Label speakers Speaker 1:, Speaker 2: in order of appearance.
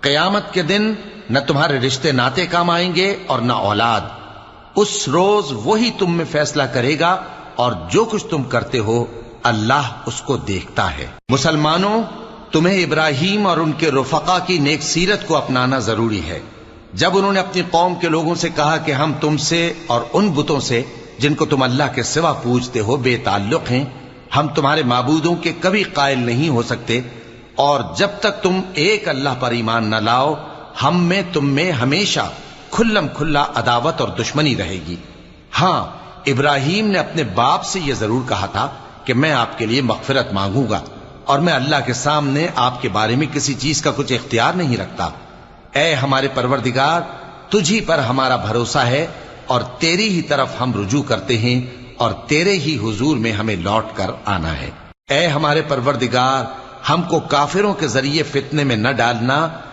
Speaker 1: قیامت کے دن نہ تمہارے رشتے ناتے کام آئیں گے اور نہ اولاد. اس روز وہی تم میں فیصلہ کرے گا اور جو کچھ تم کرتے ہو اللہ اس کو دیکھتا ہے. مسلمانوں، تمہیں ابراہیم اور ان کے رفقا کی نیک سیرت کو اپنانا ضروری ہے. جب انہوں نے اپنی قوم کے لوگوں سے کہا کہ ہم تم سے اور ان بتوں سے جن کو تم اللہ کے سوا پوجتے ہو بے تعلق ہیں، ہم تمہارے معبودوں کے کبھی قائل نہیں ہو سکتے، اور جب تک تم ایک اللہ پر ایمان نہ لاؤ ہم میں تم میں ہمیشہ کھلم کھلا عداوت اور دشمنی رہے گی. ہاں، ابراہیم نے اپنے باپ سے یہ ضرور کہا تھا کہ میں آپ کے لیے مغفرت مانگوں گا اور میں اللہ کے سامنے آپ کے بارے میں کسی چیز کا کچھ اختیار نہیں رکھتا. اے ہمارے پروردگار، تجھی پر ہمارا بھروسہ ہے اور تیری ہی طرف ہم رجوع کرتے ہیں اور تیرے ہی حضور میں ہمیں لوٹ کر آنا ہے. اے ہمارے پروردگار، ہم کو کافروں کے ذریعے فتنے میں نہ ڈالنا